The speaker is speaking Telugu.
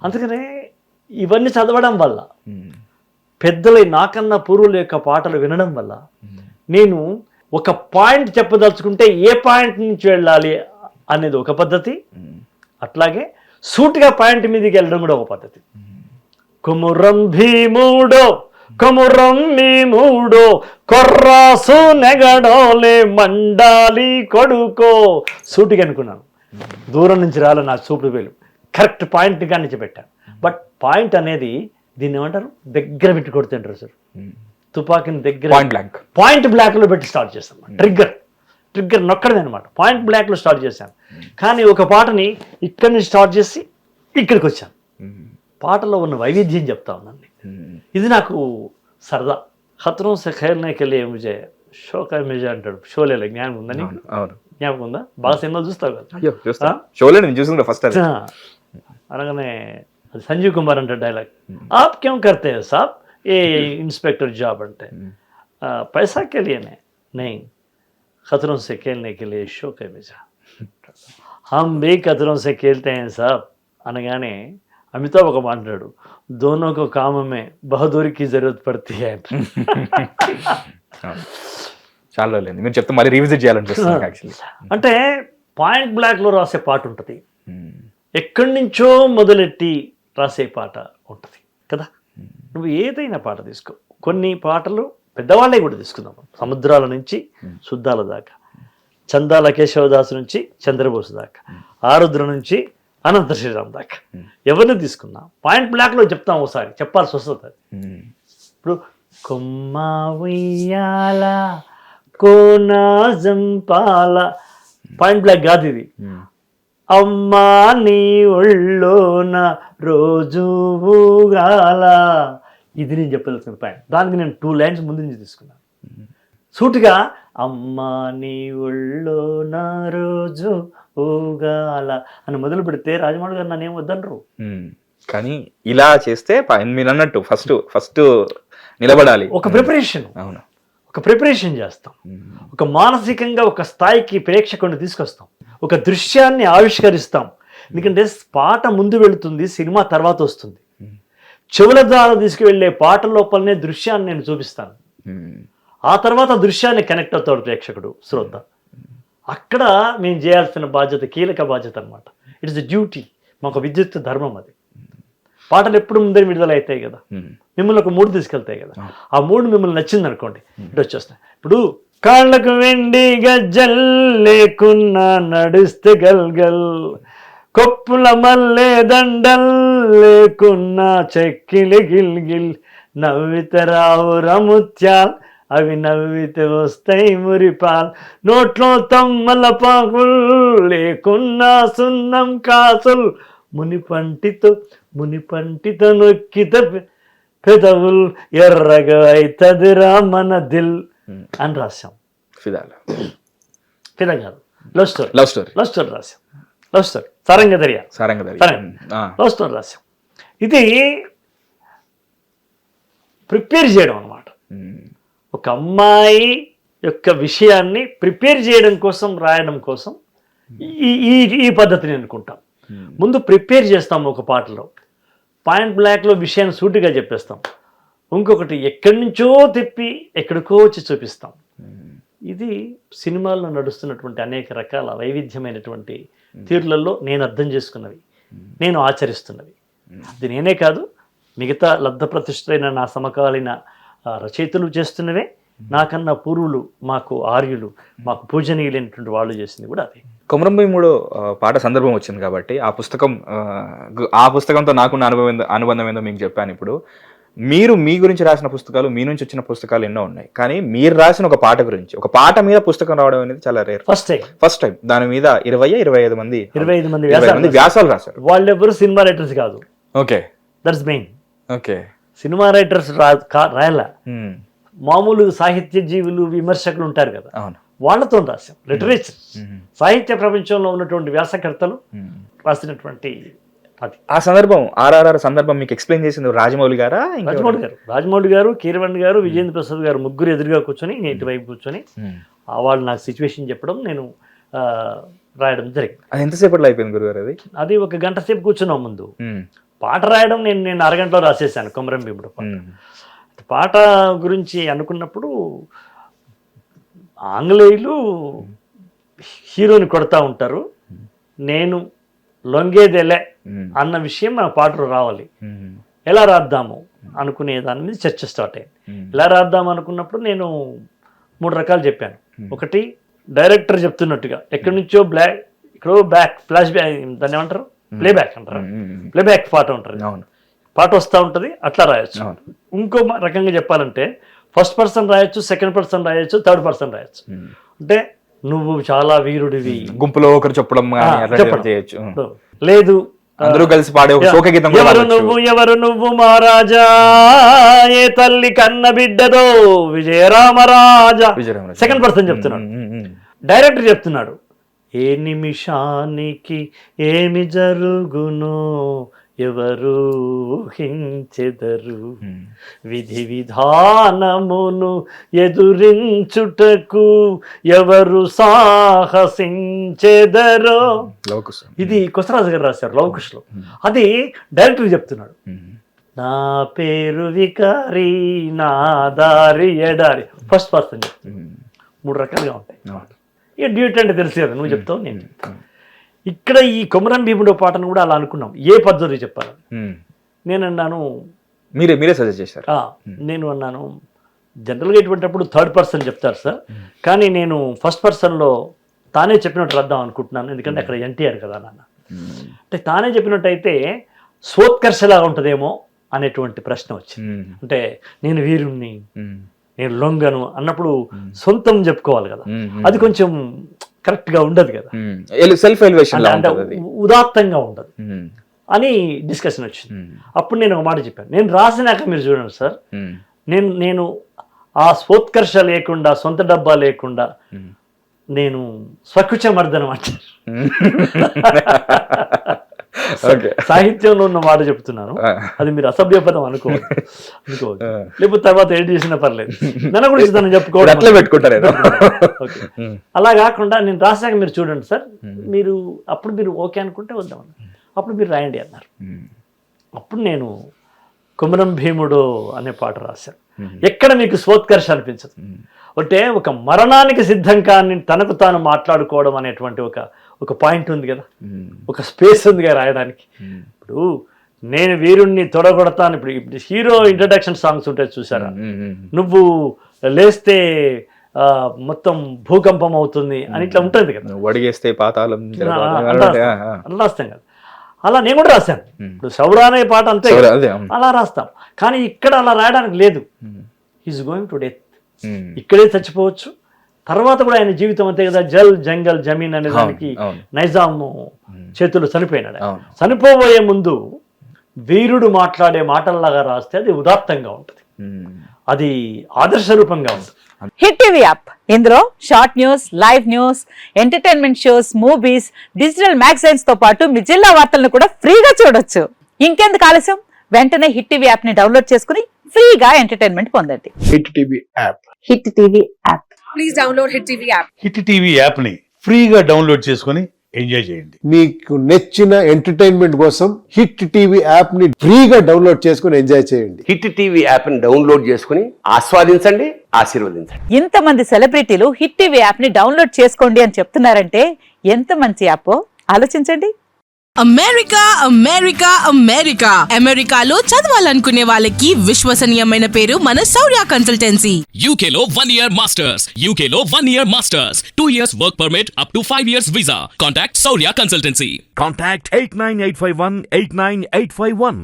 అందుకనే ఇవన్నీ చదవడం వల్ల పెద్దల నాకన్నా పూర్వుల యొక్క పాటలు వినడం వల్ల నేను ఒక పాయింట్ చెప్పదలుచుకుంటే ఏ పాయింట్ నుంచి వెళ్ళాలి అనేది ఒక పద్ధతి, అట్లాగే సూటిగా పాయింట్ మీదకి వెళ్ళడం కూడా ఒక పద్ధతి. కుమురం భీముడో కొమురం భీముడో కొర్రాసు నెగడోలే మండాలి కొడుకో సూటిగా అనుకున్నాను. దూరం నుంచి రాలే నాకు చూపుడు వేలు కరెక్ట్ పాయింట్ కానీ పెట్టాను. బట్ పాయింట్ అనేది దీన్ని ఏమంటారు, దగ్గర పెట్టి కొడుతుంటారు సార్. తుపాకీని దగ్గర పాయింట్ బ్లాక్ లో పెట్టి స్టార్ట్ చేస్తాను. ట్రిగ్గర్ నొక్కడమే అనమాట. పాయింట్ బ్లాక్ లో స్టార్ట్ చేశాను. కానీ ఒక పాటని ఇక్కడి నుంచి స్టార్ట్ చేసి ఇక్కడికి వచ్చాను. పాటలో ఉన్న వైవిధ్యం చెప్తా ఉన్నాను. ఇది నాకు సరదా. ఖతరోं से खेलने के लिए मुझे शौक है मुझे అంటాడు. షోలేలో జ్ఞానం ఉందని, జ్ఞాపకం ఉందా? బాగా సినిమాలు చూస్తావు కదా. అనగానే అది సంజీవ్ కుమార్ అంటే డైలాగ్, ఆప్ క్యోं करते हैं साहब ये इंस्पेक्टर जॉब అంటే पैसा के लिए नहीं खतरों से खेलने के लिए शौक है मुझे हम भी खतरों से खेलते हैं साहब అనగానే అమితాబ్ ఒక మాట్లాడు, दोनों को काम में बहादुरी की जरूरत पड़ती है. చాలా లేదు మీరు చెప్తే మళ్ళీ రివిజిట్ చేయాలనిపిస్తుంది యాక్చువల్లీ. అంటే పాయింట్ బ్లాక్ లో రాసే పాట ఉంటుంది, ఎక్కడి నుంచో మొదలెట్టి రాసే పాట ఉంటుంది కదా. నువ్వు ఏదైనా పాట తీసుకో. కొన్ని పాటలు పెద్దవాళ్ళే కూడా తీసుకుందాం. సముద్రాల నుంచి శుద్ధాల దాకా, చందాల కేశవదాసు నుంచి చంద్రబోసు దాకా, ఆరుద్ర నుంచి అనంత శ్రీరామ్ దాకా ఎవరిని తీసుకున్నా పాయింట్ బ్లాక్ లో చెప్తాం. ఒకసారి చెప్పాల్సి వస్తుంది. ఇప్పుడు కొమ్మ ఉయ్యాల కోనా జంపాల పాయింట్ బ్లాక్ కాదు ఇది. అమ్మా నీ ఒళ్ళోన రోజు ఊగాల, ఇది నేను చెప్పదలుచుకున్న పాయింట్. దానికి నేను 2 లైన్స్ ముందు నుంచి తీసుకున్నాను. సూటిగా అమ్మా నీ ఒళ్ళోన రోజు ఊగాల అని మొదలు పెడితే రాజమౌళి గారు నన్ను ఏం వద్దనరు. కానీ ఇలా చేస్తే మీరు అన్నట్టు ఫస్ట్ నిలబడాలి. ఒక ప్రిపరేషన్, అవును, ఒక ప్రిపరేషన్ చేస్తాం. ఒక మానసికంగా ఒక స్థాయికి ప్రేక్షకుడిని తీసుకొస్తాం. ఒక దృశ్యాన్ని ఆవిష్కరిస్తాం. ఎందుకంటే పాట ముందు వెళుతుంది, సినిమా తర్వాత వస్తుంది. చెవుల ద్వారా తీసుకువెళ్ళే పాట లోపలనే దృశ్యాన్ని నేను చూపిస్తాను. ఆ తర్వాత దృశ్యాన్ని కనెక్ట్ అవుతాడు ప్రేక్షకుడు, శ్రోత. అక్కడ మేము చేయాల్సిన బాధ్యత, కీలక బాధ్యత అనమాట. ఇట్స్ ద డ్యూటీ, మాకు విద్యుత్ ధర్మం అది. పాటలు ఎప్పుడు ముందే విడుదల అవుతాయి కదా, మిమ్మల్ని ఒక 3 తీసుకెళ్తాయి కదా. ఆ 3 మిమ్మల్ని నచ్చింది అనుకోండి, ఇటు వచ్చేస్తాయి. ఇప్పుడు కాళ్ళకు వెండి గజ్జల్ లేకున్నా నడిస్తే గల్గల్, కొప్పుల మల్లె దండల్ లేకున్నా చెక్కిలి గిల్గిల్, నవ్వితే రావు రముత్యాల్ అవి నవ్వితే వస్తాయి మురిపాల్, నోట్లో తమ్మల పాకుల్ లేకున్నా సున్నం కాసుల్, మునిపంటితో నొక్కిత పెదవుల్ ఎర్రగా అయితదిరా మన దిల్ అని రాశాం. ఫిదా కాదు, లవ్ స్టోరీ రాశాం. Love story Sarangadariya love story రాశాం. ఇది ప్రిపేర్ చేయడం అన్నమాట. ఒక అమ్మాయి యొక్క విషయాన్ని ప్రిపేర్ చేయడం కోసం, రాయడం కోసం ఈ పద్ధతిని అనుకుంటాం. ముందు ప్రిపేర్ చేస్తాం ఒక పాటలో, పాయింట్ బ్లాక్లో విషయాన్ని సూటిగా చెప్పేస్తాం. ఇంకొకటి ఎక్కడి నుంచో తిప్పి ఎక్కడికో వచ్చి చూపిస్తాం. ఇది సినిమాల్లో నడుస్తున్నటువంటి అనేక రకాల వైవిధ్యమైనటువంటి తీరులలో నేను అర్థం చేసుకున్నవి, నేను ఆచరిస్తున్నవి. అది నేనే కాదు, మిగతా లబ్ధ ప్రతిష్ఠులైన నా సమకాలీన రచయితలు చేస్తున్నవే, నాకన్నా పూర్వులు, మాకు ఆర్యులు, మాకు పూజనీయులైనటువంటి వాళ్ళు చేసింది కూడా అదే. కొమరం భీముడు పాట సందర్భం వచ్చింది కాబట్టి ఆ పుస్తకంతో నాకున్న అనుబంధం ఏందో మీకు చెప్పాను. ఇప్పుడు మీరు మీ గురించి రాసిన పుస్తకాలు, మీ నుంచి వచ్చిన పుస్తకాలు ఎన్నో ఉన్నాయి. కానీ మీరు రాసిన ఒక పాట గురించి, ఒక పాట మీద పుస్తకం రావడం అనేది చాలా రేర్. ఫస్ట్ టైం దాని మీద 25 మంది వ్యాసాలు రాశారు. వాళ్ళు ఎవరు సినిమా రైటర్స్ కాదు. Okay, that's main. Okay, cinema writers రాయాల, మామూలు సాహిత్య జీవులు, విమర్శకులు ఉంటారు కదా, వాళ్ళతో రాశాం. లిటరేచర్, సాహిత్య ప్రపంచంలో ఉన్నటువంటి వ్యాసకర్తలు రాసినటువంటి అది. ఆ సందర్భం, RRR సందర్భం మీకు ఎక్స్ప్లెయిన్ చేసింది రాజమౌళి గారు, కీరవాణి గారు, విజేంద్ర ప్రసాద్ గారు, ముగ్గురు ఎదురుగా కూర్చొని, నేటి వైపు కూర్చొని వాళ్ళు నాకు సిచ్యువేషన్ చెప్పడం, నేను రాయడం జరిగింది. అది ఎంతసేపట్లో అయిపోయింది గురుగారు అది? అది 1 గంట సేపు కూర్చున్నాం ముందు. పాట రాయడం నేను అరగంటలో రాసేసాను కొమరం భీముడు పాట. పాట గురించి అనుకున్నప్పుడు ఆంగ్లేయులు హీరోని కొడతా ఉంటారు, నేను లొంగేదేలే అన్న విషయం మన పాటలో రావాలి. ఎలా రాద్దాము అనుకునే దాని మీద చర్చ స్టార్ట్ అయింది. ఎలా రాద్దాం అనుకున్నప్పుడు నేను 3 రకాలు చెప్పాను. ఒకటి, డైరెక్టర్ చెప్తున్నట్టుగా ఎక్కడి నుంచో బ్యాక్ ఫ్లాష్ బ్యాక్, దాన్ని ఏమంటారు, ప్లేబ్యాక్ అంటారు, ప్లేబ్యాక్ పాట ఉంటుంది, పాట వస్తూ ఉంటుంది, అట్లా రాయొచ్చు. ఇంకో రకంగా చెప్పాలంటే ఫస్ట్ పర్సన్ రాయొచ్చు, సెకండ్ పర్సన్ రాయొచ్చు, థర్డ్ పర్సన్ రాయొచ్చు. అంటే నువ్వు చాలా వీరుడివి, గుంపులో ఒకరు చెప్పడం చేయొచ్చు. లేదు అందరూ కలిసి పాడే ఒక శోక గీతం. ఎవరు నువ్వు మహారాజా, ఏ తల్లి కన్న బిడ్డదో విజయరామరాజా, సెకండ్ పర్సన్ చెప్తున్నాడు. డైరెక్టర్ చెప్తున్నాడు, ఏ నిమిషానికి ఏమి జరుగునో ఎవరు హించెదరు, విధి విధానమును ఎదురించుటకు ఎవరు సాహసించెదరో. ఇది కొసరాజు గారు రాశారు లవకుశలో. అది డైరెక్టర్ చెప్తున్నాడు. నా పేరు వికారి, నా దారి ఎడారి, ఫస్ట్ పర్సన్. 3 రకాలుగా ఉంటాయి. ఇక డ్యూట్ అంటే తెలుసు కదా, నువ్వు చెప్తావు నేను. ఇక్కడ ఈ కొమరం భీముడు పాటను కూడా అలా అనుకున్నాం, ఏ పద్ధతి చెప్పాలి. నేను అన్నాను, మీరే సజెస్ట్ చేశారు. నేను అన్నాను, జనరల్గా ఇటువంటిప్పుడు థర్డ్ పర్సన్ చెప్తారు సార్, కానీ నేను ఫస్ట్ పర్సన్లో తానే చెప్పినట్టు రాద్దాం అనుకుంటున్నాను, ఎందుకంటే అక్కడ ఎన్టీఆర్ కదా నాన్న. అంటే తానే చెప్పినట్టు అయితే స్వోత్కర్షలాగా ఉంటుందేమో అనేటువంటి ప్రశ్న వచ్చింది. అంటే నేను వీరుణ్ణి, నేను లొంగను అన్నప్పుడు సొంతం చెప్పుకోవాలి కదా, అది కొంచెం కరెక్ట్ గా ఉండదు కదా, సెల్ఫ్ ఎలివేషన్ అంటే ఉదాత్తంగా ఉండదు అని డిస్కషన్ వచ్చింది. అప్పుడు నేను ఒక మాట చెప్పాను, నేను రాసినాక మీరు చూడండి సార్, నేను ఆ స్వోత్కర్ష లేకుండా, సొంత డబ్బా లేకుండా నేను స్వకుచమర్దనం అంటారు. సాహిత్యంలో ఉన్న మాట చెప్తున్నాను, అది మీరు అసభ్య పదం అనుకోవద్దు, లేకపోతే తర్వాత ఎడిట్ చేసిన పర్లేదు, నన్ను గురించి తను చెప్పుకోవడం అట్లా పెట్టుకుంటారు. అలా కాకుండా నేను రాసాక మీరు చూడండి సార్, మీరు అప్పుడు మీరు ఓకే అనుకుంటే వద్దామని, అప్పుడు మీరు రాయండి అన్నారు. అప్పుడు నేను కొమరం భీముడు అనే పాట రాశాను. ఎక్కడ మీకు స్వోత్కర్ష అనిపించదు, అంటే ఒక మరణానికి సిద్ధం కానీ తనకు తాను మాట్లాడుకోవడం అనేటువంటి ఒక పాయింట్ ఉంది కదా, ఒక స్పేస్ ఉంది కదా రాయడానికి. ఇప్పుడు నేను వీరుణ్ణి తొడగొడతాను, ఇప్పుడు హీరో ఇంట్రడక్షన్ సాంగ్స్ ఉంటాయి చూసారా, నువ్వు లేస్తే మొత్తం భూకంపం అవుతుంది అని ఇట్లా ఉంటుంది కదా, వడిగేస్తే పాతాళం రాస్తాం కదా, అలా నేను కూడా రాశాను. ఇప్పుడు సౌరా అనే పాట అంతే అలా రాస్తాం, కానీ ఇక్కడ అలా రాయడానికి లేదు. ఈజ్ గోయింగ్ టు డెత్, ఇక్కడే చచ్చిపోవచ్చు, తర్వాత కూడా ఆయన జీవితం అంతే కదా, జల్ జంగల్ జమీన్ అనే దానికి నైజాం చేతులు చనిపోయినాడు. చనిపోబోయే ముందు వీరుడు మాట్లాడే మాటల్లాగా రాస్తే అది ఉదాత్తంగా ఉంటుంది, అది ఆదర్శ రూపంగా ఉంటుంది. హిట్ టీవీ యాప్, ఇందులో short news, live news, entertainment shows, movies, digital magazines తో పాటు మీ జిల్లా వార్తలను కూడా ఫ్రీగా చూడొచ్చు. ఇంకెందుకు ఆలస్యం, వెంటనే హిట్ టీవీ యాప్ ని డౌన్లోడ్ చేసుకుని ఫ్రీగా ఎంటర్టైన్మెంట్ పొందండి. Hit TV app, hit TV app, please download hit TV app. Hit TV app ని ఫ్రీగా డౌన్లోడ్ చేసుకుని ఎంజాయ్ చేయండి. మీకు నచ్చిన ఎంటర్టైన్మెంట్ కోసం హిట్ టీవీ యాప్ ని ఫ్రీగా డౌన్లోడ్ చేసుకుని ఎంజాయ్ చేయండి. హిట్ టీవీ యాప్ ని డౌన్లోడ్ చేసుకుని ఆస్వాదించండి, ఆశీర్వదించండి. ఇంతమంది సెలబ్రిటీలు హిట్ టీవీ యాప్ ని డౌన్లోడ్ చేసుకోండి అని చెప్తున్నారంటే ఎంత మంచి యాప్ ఆలోచించండి. అమెరికా అమెరికా అమెరికా అమెరికాలో చదవాలనుకునే వాళ్ళకి విశ్వసనీయమైన పేరు మన శౌర్య కన్సల్టెన్సీ. UK లో 1 year masters, UK లో 1 year masters, 2 years work permit up to 5 years visa. Contact Saurya Consultancy. Contact 89851 89851.